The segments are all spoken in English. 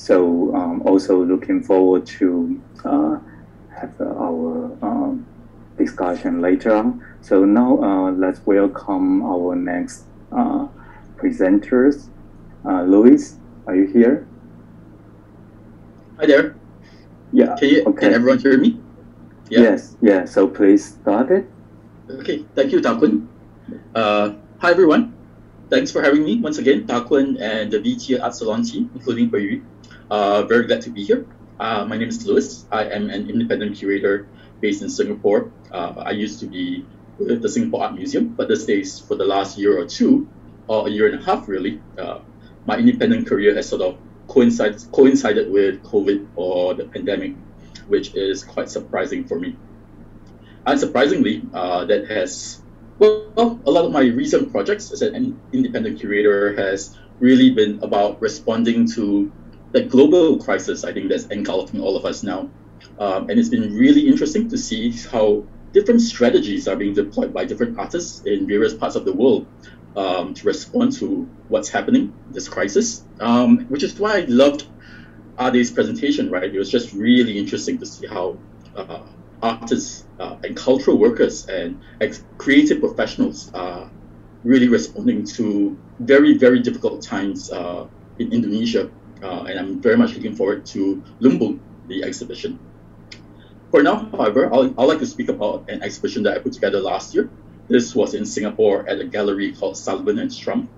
So also looking forward to have our discussion later on. So now let's welcome our next presenters. Louis, are you here? Hi there. Yeah. Can everyone hear me? Yeah. Yes. Yeah. So please start it. Okay. Thank you, Ta Kun. Hi everyone. Thanks for having me once again, Ta Kun and the VT Art Salon team, including Hui. Very glad to be here. My name is Louis. I am an independent curator based in Singapore. I used to be with the Singapore Art Museum, but these days, for the last year or two, or a year and a half really, my independent career has sort of coincided with COVID or the pandemic, which is quite surprising for me. Unsurprisingly, that has, well, a lot of my recent projects as an independent curator has really been about responding to the global crisis, I think, that's engulfing all of us now. And it's been really interesting to see how different strategies are being deployed by different artists in various parts of the world to respond to what's happening, this crisis, which is why I loved Ade's presentation, right? It was just really interesting to see how artists and cultural workers and creative professionals are really responding to very, very difficult times in Indonesia. And I'm very much looking forward to Lumbung, the exhibition. For now, however, I'd like to speak about an exhibition that I put together last year. This was in Singapore at a gallery called Sullivan and Strum.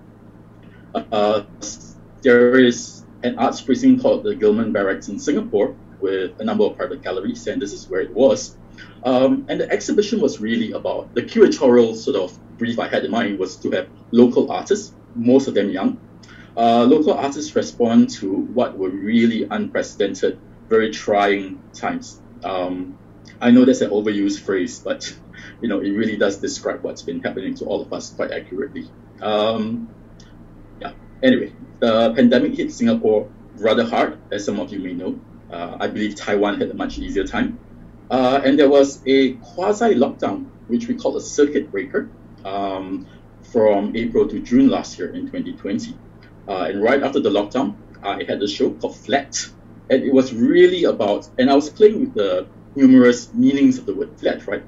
There is an arts precinct called the Gilman Barracks in Singapore with a number of private galleries, and this is where it was. And the exhibition was really about, the curatorial sort of brief I had in mind was to have local artists, most of them young. Local artists respond to what were really unprecedented, very trying times. I know that's an overused phrase, but it really does describe what's been happening to all of us quite accurately. Anyway, the pandemic hit Singapore rather hard, as some of you may know. I believe Taiwan had a much easier time. And there was a quasi-lockdown, which we call a circuit breaker, from April to June last year in 2020. And right after the lockdown, I had a show called Flat. And it was really about, and I was playing with the numerous meanings of the word flat, right?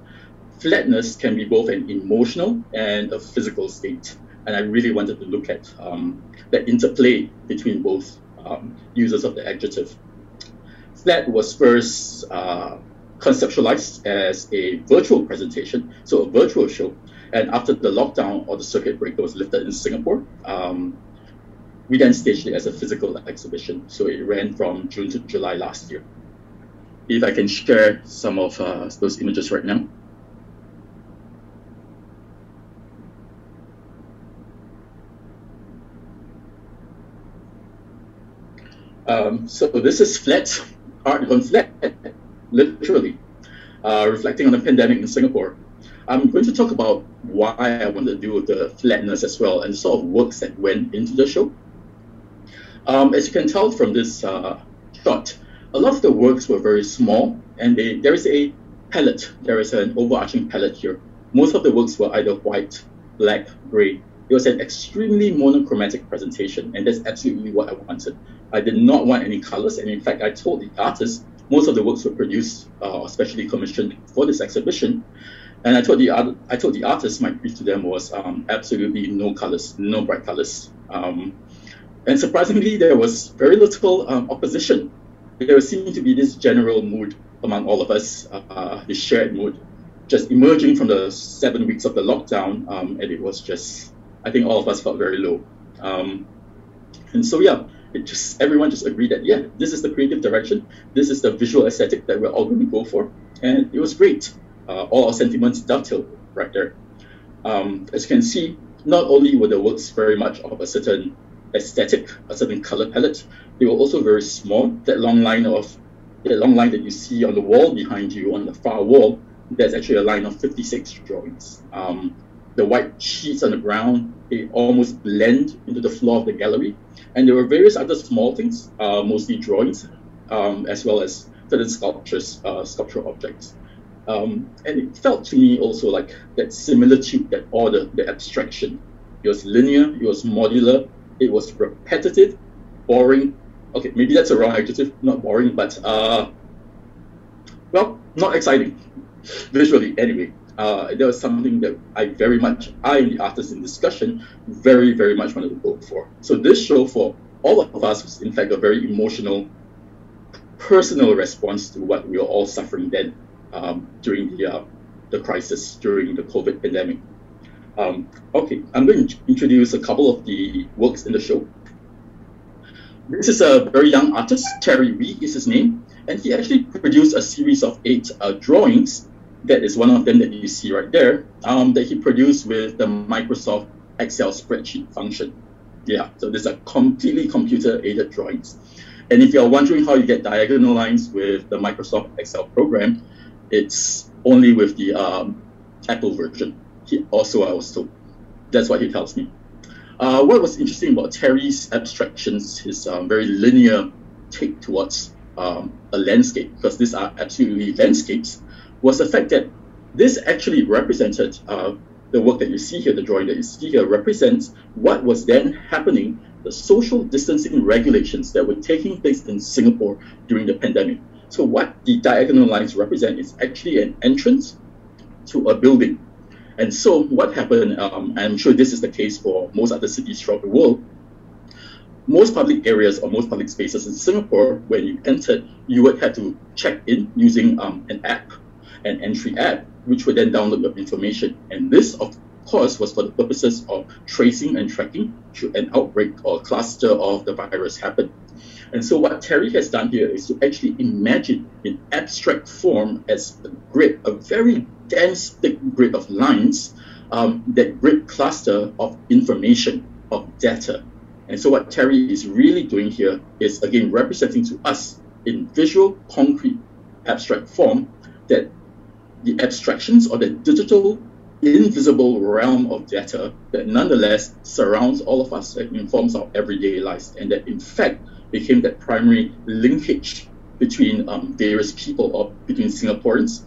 Flatness can be both an emotional and a physical state. And I really wanted to look at that interplay between both users of the adjective. Flat was first conceptualized as a virtual presentation, so a virtual show. And after the lockdown or the circuit breaker was lifted in Singapore, we then staged it as a physical exhibition. So it ran from June to July last year. If I can share some of those images right now. So this is Flat, art on Flat, literally, reflecting on the pandemic in Singapore. I'm going to talk about why I wanted to do the flatness as well and the sort of works that went into the show. As you can tell from this shot, a lot of the works were very small, and there is a palette. There is an overarching palette here. Most of the works were either white, black, gray. It was an extremely monochromatic presentation, and that's absolutely what I wanted. I did not want any colors, and in fact, I told the artists most of the works were produced, especially commissioned for this exhibition. And I told the artists, my brief to them was absolutely no colors, no bright colors. And surprisingly, there was very little opposition. There seemed to be this general mood among all of us, this shared mood, just emerging from the 7 weeks of the lockdown, and it was just, I think all of us felt very low. And so yeah, everyone just agreed that, yeah, this is the creative direction, this is the visual aesthetic that we're all going to go for, and it was great. All our sentiments dovetailed right there. As you can see, not only were the works very much of a certain aesthetic, a certain color palette, they were also very small. That long line that you see on the wall behind you, on the far wall, there's actually a line of 56 drawings. The white sheets on the ground, they almost blend into the floor of the gallery. And there were various other small things, mostly drawings, as well as certain sculptural objects. And it felt to me also like that similitude, that order, the abstraction. It was linear, it was modular, it was repetitive, boring, okay, maybe that's a wrong adjective, not boring, but well, not exciting visually anyway. There was something that I and the artist in discussion very, very much wanted to go for. So this show for all of us was in fact a very emotional, personal response to what we were all suffering then during the crisis, during the COVID pandemic. Okay, I'm going to introduce a couple of the works in the show. This is a very young artist, Terry Wee is his name, and he actually produced a series of 8 drawings. That is one of them that you see right there, that he produced with the Microsoft Excel spreadsheet function. Yeah, so these are completely computer-aided drawings. And if you're wondering how you get diagonal lines with the Microsoft Excel program, it's only with the Apple version. I was told. That's what he tells me. What was interesting about Terry's abstractions, his very linear take towards a landscape, because these are absolutely landscapes, was the fact that this actually represented the work that you see here, the drawing that you see here, represents what was then happening, the social distancing regulations that were taking place in Singapore during the pandemic. So what the diagonal lines represent is actually an entrance to a building. And so what happened, I'm sure this is the case for most other cities throughout the world, most public areas or most public spaces in Singapore, when you entered, you would have to check in using an app, an entry app, which would then download your information. And this, of course, was for the purposes of tracing and tracking should an outbreak or cluster of the virus happen. And so what Terry has done here is to actually imagine in abstract form as a grid, a very dense, thick grid of lines, that grid cluster of information, of data. And so what Terry is really doing here is, again, representing to us in visual, concrete, abstract form that the abstractions or the digital, invisible realm of data that nonetheless surrounds all of us and informs our everyday lives, and that in fact became that primary linkage between various people or between Singaporeans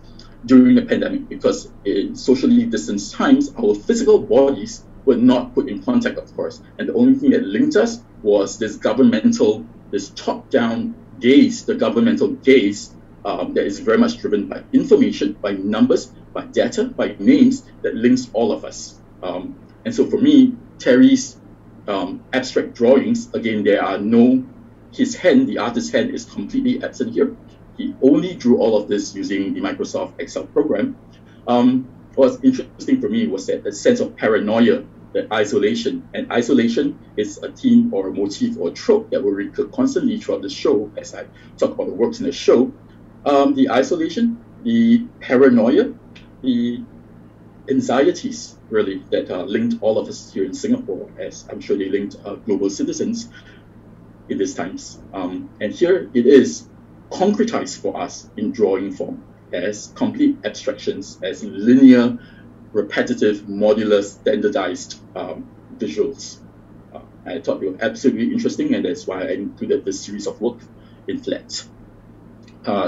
during the pandemic, because in socially distanced times, our physical bodies were not put in contact, of course, and the only thing that linked us was this top-down gaze, the governmental gaze that is very much driven by information, by numbers, by data, by names that links all of us. And so for me, Terry's abstract drawings, again, his hand, the artist's hand, is completely absent here. He only drew all of this using the Microsoft Excel program. What's interesting for me was that the sense of paranoia, that isolation, and isolation is a theme or a motif or a trope that will recur constantly throughout the show as I talk about the works in the show. The isolation, the paranoia, the anxieties, really, that linked all of us here in Singapore, as I'm sure they linked global citizens in these times. And here it is concretized for us in drawing form as complete abstractions, as linear, repetitive, modular, standardized visuals. I thought they were absolutely interesting, and that's why I included this series of work in flat.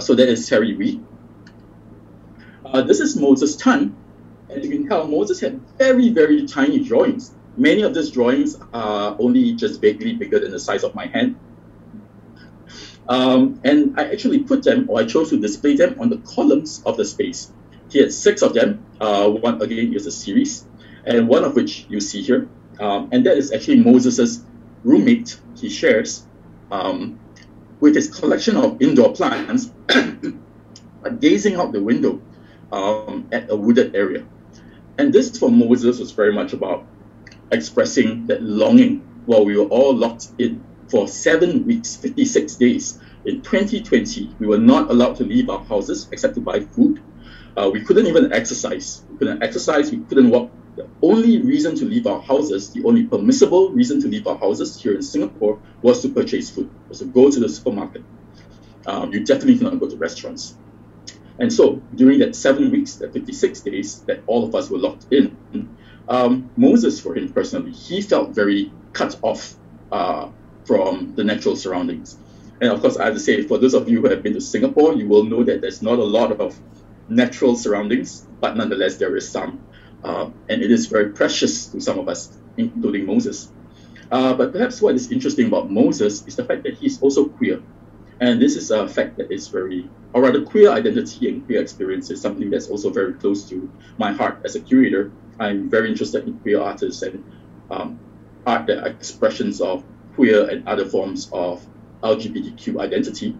So that is Terry Wee. This is Moses Tan. And you can tell Moses had very, very tiny drawings. Many of these drawings are only just vaguely bigger than the size of my hand. And I actually put them, or I chose to display them on the columns of the space. He had 6 of them. One, again, is a series, and one of which you see here. And that is actually Moses's roommate he shares with his collection of indoor plants, gazing out the window at a wooded area. And this for Moses was very much about expressing that longing while we were all locked in for 7 weeks, 56 days. In 2020, we were not allowed to leave our houses except to buy food. We couldn't even exercise. We couldn't walk. The only reason to leave our houses, the only permissible reason to leave our houses here in Singapore was to purchase food, was to go to the supermarket. You definitely cannot go to restaurants. And so during that 7 weeks, that 56 days that all of us were locked in, Moses, for him personally, he felt very cut off from the natural surroundings. And of course, I have to say, for those of you who have been to Singapore, you will know that there's not a lot of natural surroundings, but nonetheless, there is some. And it is very precious to some of us, including Moses. But perhaps what is interesting about Moses is the fact that he's also queer. And this is a fact that is very, or rather queer identity and queer experience is something that's also very close to my heart as a curator. I'm very interested in queer artists and art that are expressions of queer and other forms of LGBTQ identity.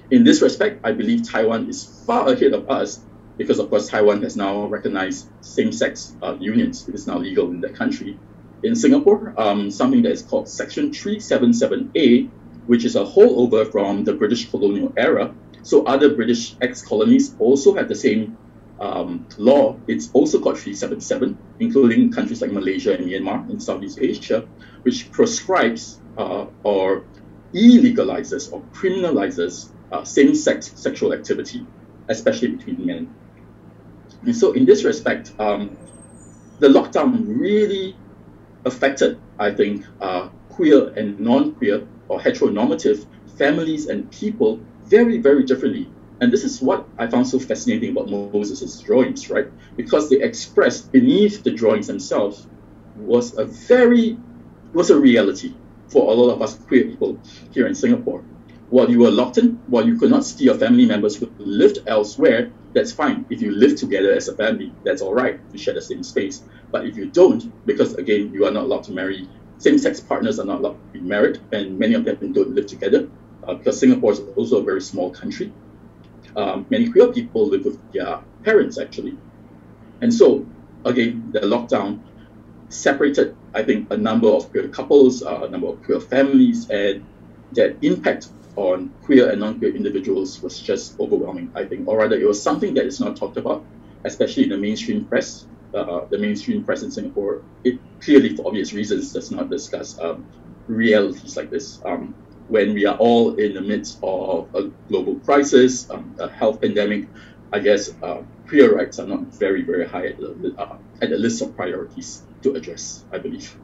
In this respect, I believe Taiwan is far ahead of us because, of course, Taiwan has now recognized same-sex unions. It is now legal in that country. In Singapore, something that is called Section 377A, which is a holdover from the British colonial era. So other British ex-colonies also have the same law. It's also called 377, including countries like Malaysia and Myanmar in Southeast Asia, which prescribes or illegalizes or criminalizes same-sex sexual activity, especially between men. And so in this respect, the lockdown really affected, I think, queer and non-queer or heteronormative families and people very, very differently. And this is what I found so fascinating about Moses' drawings, right? Because they expressed beneath the drawings themselves was a reality for a lot of us queer people here in Singapore. While you were locked in, while you could not see your family members who lived elsewhere, that's fine. If you live together as a family, that's all right. You share the same space. But if you don't, because again, you are not allowed to marry, same-sex partners are not allowed to be married, and many of them don't live together, because Singapore is also a very small country. Many queer people live with their parents, actually. And so, again, the lockdown separated, I think, a number of queer couples, a number of queer families, and that impact on queer and non-queer individuals was just overwhelming, I think. Or rather, it was something that is not talked about, especially in the mainstream press. The mainstream press in Singapore, it clearly, for obvious reasons, does not discuss realities like this. When we are all in the midst of a global crisis, a health pandemic, I guess queer rights are not very, very high at the list of priorities to address, I believe.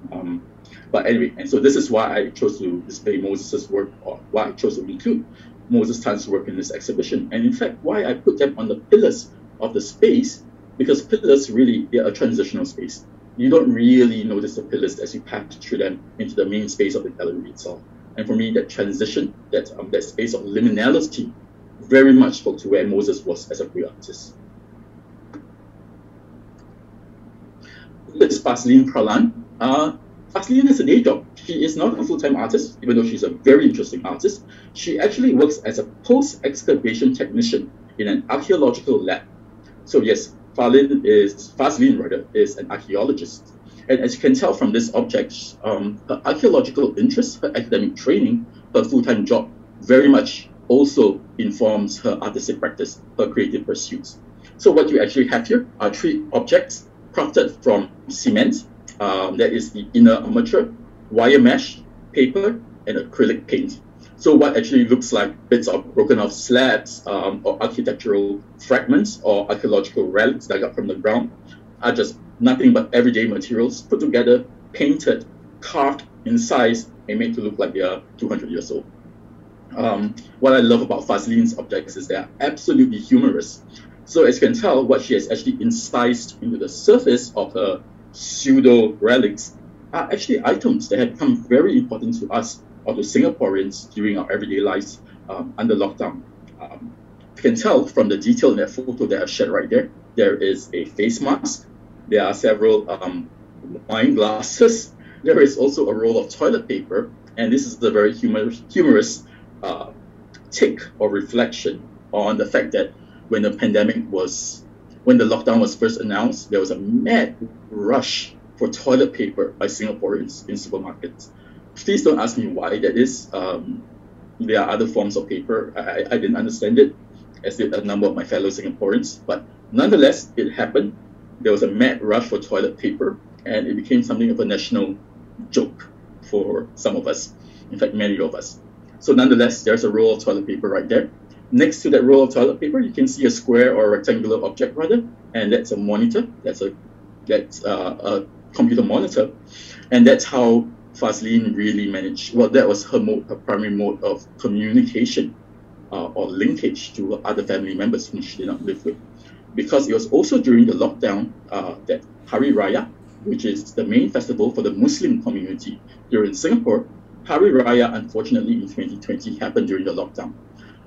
But anyway, and so this is why I chose to display Moses' work, or why I chose to include Moses Tan's work in this exhibition. And in fact, why I put them on the pillars of the space, because pillars really, they're a transitional space. You don't really notice the pillars as you pass through them into the main space of the gallery itself. And for me, that transition, that space of liminality, very much spoke to where Moses was as a queer artist. This is Faslene Pralan. Faslene has a day job. She is not a full-time artist, even though she's a very interesting artist. She actually works as a post-excavation technician in an archaeological lab. So yes, Faslene is an archaeologist. And as you can tell from this object, her archaeological interest, her academic training, her full-time job very much also informs her artistic practice, her creative pursuits. So what you actually have here are three objects crafted from cement, that is the inner armature, wire mesh, paper, and acrylic paint. So what actually looks like bits of broken off slabs or architectural fragments or archaeological relics dug up from the ground are just nothing but everyday materials put together, painted, carved in size, and made to look like they are 200 years old. What I love about Faslene's objects is they are absolutely humorous. So as you can tell, what she has actually incised into the surface of her pseudo relics are actually items that have become very important to us or to Singaporeans during our everyday lives under lockdown. You can tell from the detail in that photo that I've shared right there, there is a face mask, there are several wine glasses, there is also a roll of toilet paper, and this is the very humorous take or reflection on the fact that when the lockdown was first announced, there was a mad rush for toilet paper by Singaporeans in supermarkets. Please don't ask me why that is. There are other forms of paper. I didn't understand it, as did a number of my fellow Singaporeans. But nonetheless, it happened. There was a mad rush for toilet paper, and it became something of a national joke for some of us. In fact, many of us. So nonetheless, there's a roll of toilet paper right there. Next to that roll of toilet paper, you can see a square or a rectangular object rather, and that's a monitor. That's a computer monitor, and that's how Faslene really managed. Well, that was her primary mode of communication or linkage to other family members whom she did not live with, because it was also during the lockdown that Hari Raya, which is the main festival for the Muslim community here in Singapore. Hari Raya, unfortunately, in 2020 happened during the lockdown,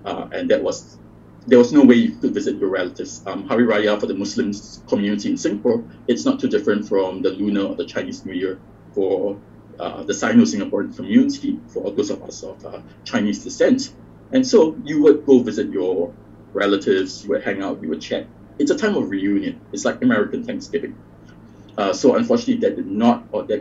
and there was no way you could visit your relatives. Hari Raya for the Muslim community in Singapore, it's not too different from the Lunar or the Chinese New Year for the Sino-Singaporean community, for those of us of Chinese descent. And so you would go visit your relatives, you would hang out, you would chat. It's a time of reunion. It's like American Thanksgiving. So unfortunately, that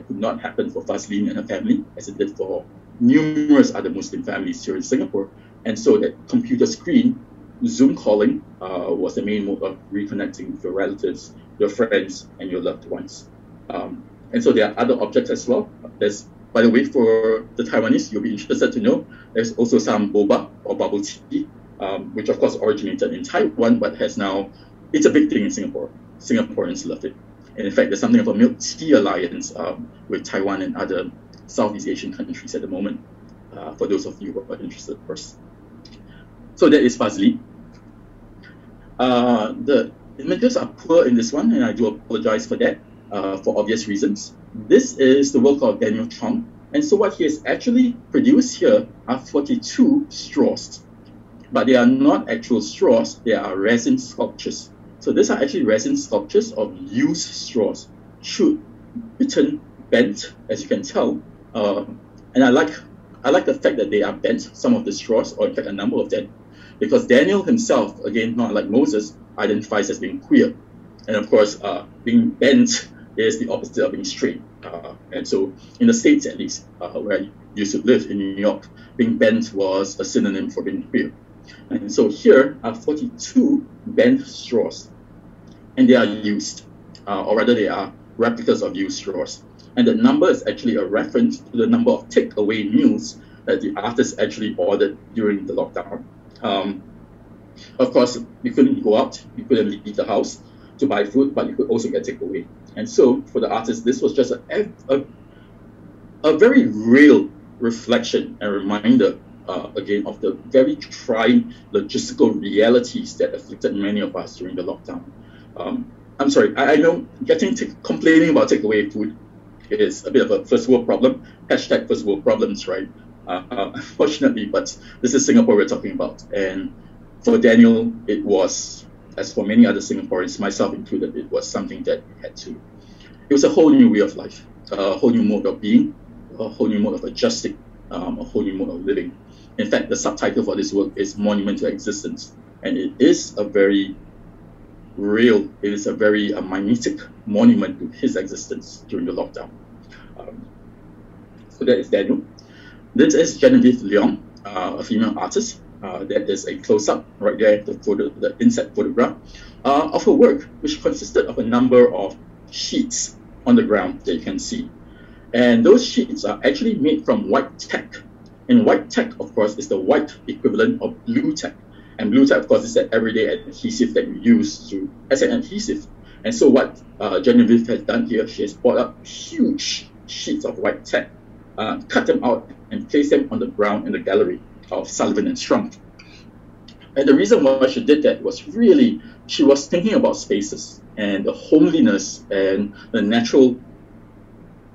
could not happen for Fazlin and her family, as it did for numerous other Muslim families here in Singapore. And so that computer screen, Zoom calling, was the main mode of reconnecting with your relatives, your friends, and your loved ones. And so there are other objects as well. There's, by the way, for the Taiwanese, you'll be interested to know, there's also some boba or bubble tea, which of course originated in Taiwan, but it's a big thing in Singapore. Singaporeans love it. And in fact, there's something of a milk tea alliance with Taiwan and other Southeast Asian countries at the moment, for those of you who are interested, of course. So that is Fazli. The images are poor in this one, and I do apologize for that, for obvious reasons. This is the work of Daniel Chong, and so what he has actually produced here are 42 straws. But they are not actual straws, they are resin sculptures. So these are actually resin sculptures of used straws, chewed, bitten, bent, as you can tell. And I like the fact that they are bent, some of the straws, or in fact a number of them, because Daniel himself, again, not like Moses, identifies as being queer. And of course, being bent is the opposite of being straight. And so in the States, at least, where I used to live in New York, being bent was a synonym for being queer. And so here are 42 bent straws, and they are used, or rather they are replicas of used straws. And the number is actually a reference to the number of takeaway meals that the artist actually ordered during the lockdown. Of course, you couldn't go out, you couldn't leave the house to buy food, but you could also get takeaway. And so for the artist, this was just a very real reflection and reminder, again, of the very trying logistical realities that afflicted many of us during the lockdown. I'm sorry, I know complaining about takeaway food is a bit of a first world problem. Hashtag first world problems, right? Unfortunately, but this is Singapore we're talking about. And for Daniel, it was, as for many other Singaporeans, myself included, it was something that we had to. It was a whole new way of life, a whole new mode of being, a whole new mode of adjusting, a whole new mode of living. In fact, the subtitle for this work is Monument to Existence. And it is a very real, it is a very mimetic monument to his existence during the lockdown. So that is Daniel. This is Genevieve Lin, a female artist. That is a close-up right there, the inset photograph of her work, which consisted of a number of sheets on the ground that you can see. And those sheets are actually made from white tack. And white tack, of course, is the white equivalent of blue tack. And blue tack, of course, is that everyday adhesive that you use as an adhesive. And so what Genevieve has done here, she has brought up huge sheets of white tack, cut them out, and placed them on the ground in the gallery of Sullivan and Strunk. And the reason why she did that was really, she was thinking about spaces and the homeliness and the natural,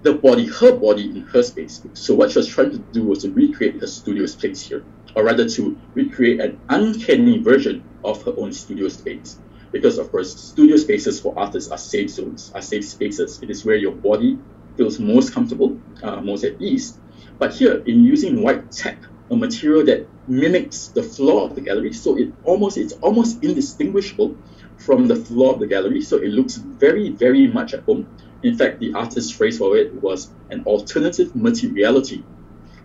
her body in her space. So what she was trying to do was to recreate her studio space here, or rather to recreate an uncanny version of her own studio space. Because of course, studio spaces for artists are safe zones, are safe spaces. It is where your body feels most comfortable, most at ease. But here, in using white tack, a material that mimics the floor of the gallery, so it's almost indistinguishable from the floor of the gallery, so it looks very, very much at home. In fact, the artist's phrase for it was an alternative materiality.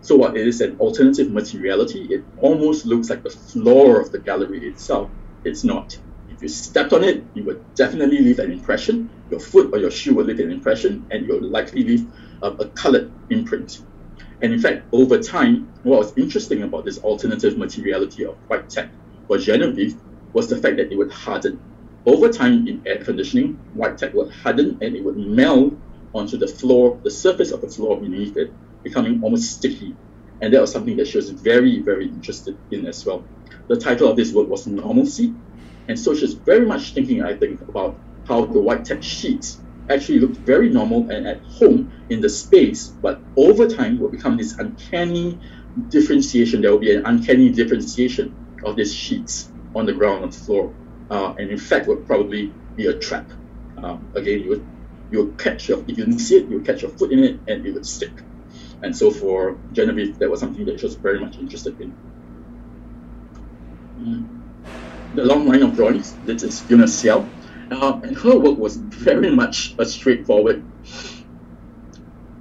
So what it is, an alternative materiality, it almost looks like the floor of the gallery itself. It's not. If you stepped on it, you would definitely leave an impression. Your foot or your shoe will leave an impression, and you'll likely leave a colored imprint. And in fact, over time, what was interesting about this alternative materiality of white tack for Genevieve was the fact that it would harden. Over time, in air conditioning, white tack would harden and it would meld onto the floor, the surface of the floor beneath it, becoming almost sticky. And that was something that she was very, very interested in as well. The title of this work was Normalcy. And so she's very much thinking, I think, about how the white tack sheets actually looked very normal and at home in the space, but over time will become this uncanny differentiation. There will be an uncanny differentiation of these sheets on the ground, on the floor, and in fact would probably be a trap. Again, you'll catch if you didn't see it, you'll catch your foot in it and it would stick. And so for Genevieve, that was something that she was very much interested in. The long line of drawings, this is Fiona Ciel, and her work was very much a straightforward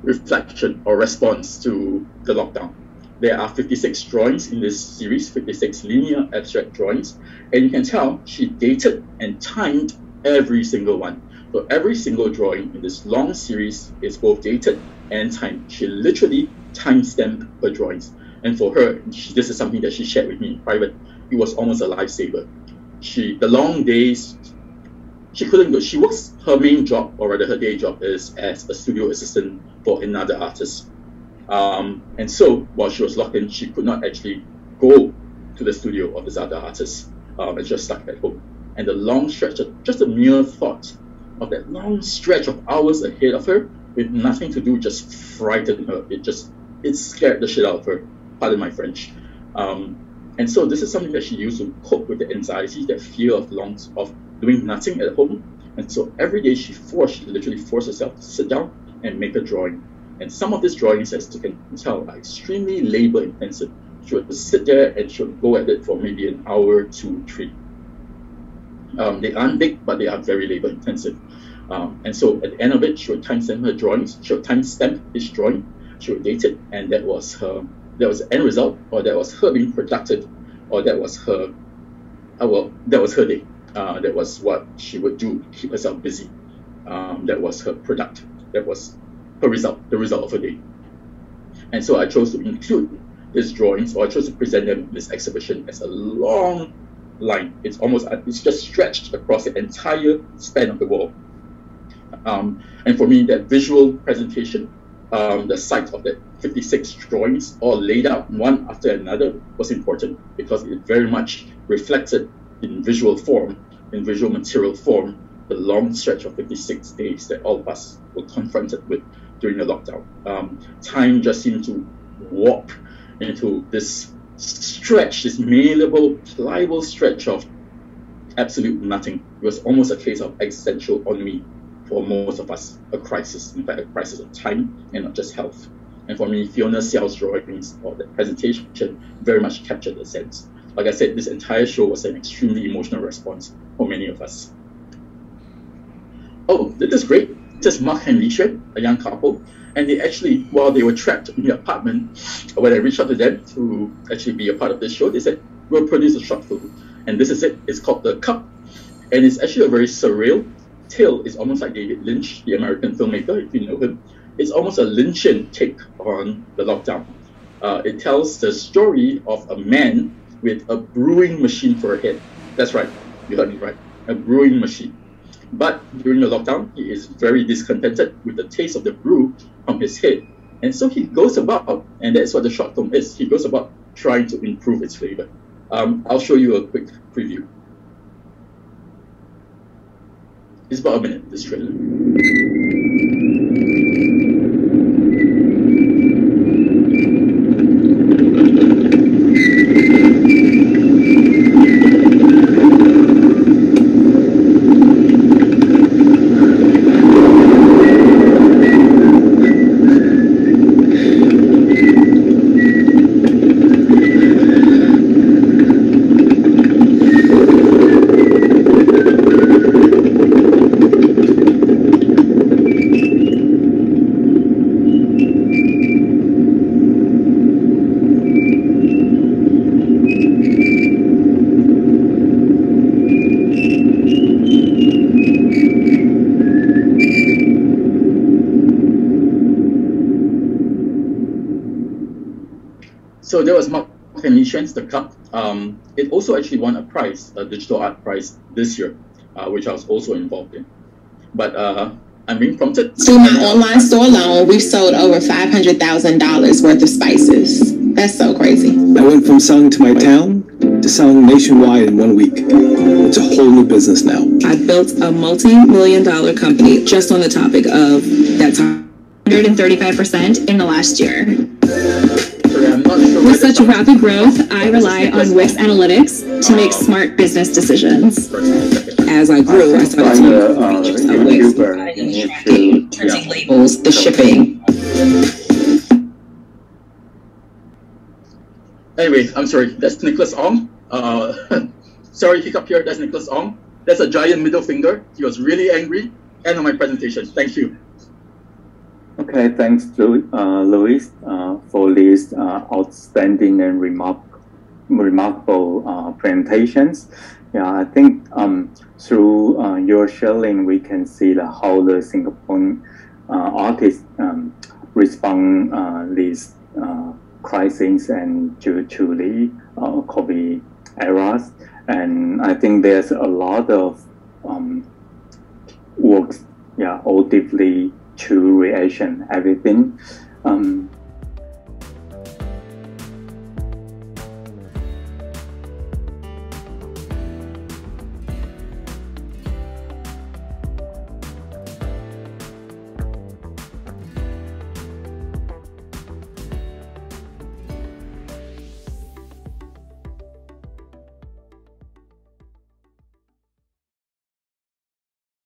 reflection or response to the lockdown. There are 56 drawings in this series, 56 linear abstract drawings, and you can tell she dated and timed every single one. So every single drawing in this long series is both dated and timed. She literally time-stamped her drawings. And for her, this is something that she shared with me in private. It was almost a lifesaver. The long days, she couldn't go. She works, her main job, or rather her day job, is as a studio assistant for another artist. And so while she was locked in, she could not actually go to the studio of this other artist and just stuck at home. And the long stretch, just a mere thought of that long stretch of hours ahead of her with nothing to do just frightened her. It scared the shit out of her, pardon my French. And so this is something that she used to cope with the anxiety, that fear of doing nothing at home. And so every day she literally forced herself to sit down and make a drawing. And some of these drawings, as you can tell, are extremely labor intensive. She would sit there and she would go at it for maybe an hour, 2, 3. They aren't big, but they are very labor intensive. And so at the end of it, she would timestamp her drawings. She would timestamp each drawing. She would date it, and that was the end result, or that was her being productive, or that was her, that was her day. That was what she would do to keep herself busy. That was her product. That was her result, the result of her day. And so I chose to include these drawings, or I chose to present them in this exhibition as a long line. It's just stretched across the entire span of the wall. And for me, that visual presentation, the sight of the 56 drawings all laid out one after another was important, because it very much reflected in visual form, in visual material form, the long stretch of 56 days that all of us were confronted with during the lockdown. Time just seemed to warp into this stretch, this malleable, pliable stretch of absolute nothing. It was almost a case of existential ennui for most of us, a crisis, in fact, a crisis of time and not just health. And for me, Fiona Ciel's drawings, or the presentation, very much captured the sense. Like I said, this entire show was an extremely emotional response for many of us. Oh, this is great. This is Mark and Li Xuan, a young couple. And they actually, while they were trapped in the apartment, when I reached out to them to actually be a part of this show, they said, we'll produce a short film. And this is it. It's called The Cup. And it's actually a very surreal tale. It's almost like David Lynch, the American filmmaker, if you know him. It's almost a Lynchian take on the lockdown. It tells the story of a man with a brewing machine for a head. That's right. You heard me right. A brewing machine. But during the lockdown, he is very discontented with the taste of the brew on his head. And so he goes about, and that's what the short film is, he goes about trying to improve its flavor. I'll show you a quick preview. It's about a minute, this trailer. So there was Mark and Li Xuan's The Cup. It also actually won a prize, a digital art prize this year, which I was also involved in. But I'm being prompted. Through my online store alone, we've sold over $500,000 worth of spices. That's so crazy. I went from selling to my town to selling nationwide in 1 week. It's a whole new business now. I built a multi-million-dollar company just on the topic of that time. 135% in the last year. I'm not sure. With such rapid growth, I rely on Wix Analytics to make smart business decisions. As I grew, I started to features of Wix, YouTuber, printing labels, the shipping. Anyway, I'm sorry. That's Nicholas Ong. Sorry, hiccup here. That's Nicholas Ong. That's a giant middle finger. He was really angry. End of my presentation. Thank you. Okay, thanks, Louis, for these outstanding and remarkable presentations. Yeah, I think through your sharing, we can see how the Singaporean artists respond these crises and to the COVID eras. And I think there's a lot of works, yeah, all deeply to reaction, everything.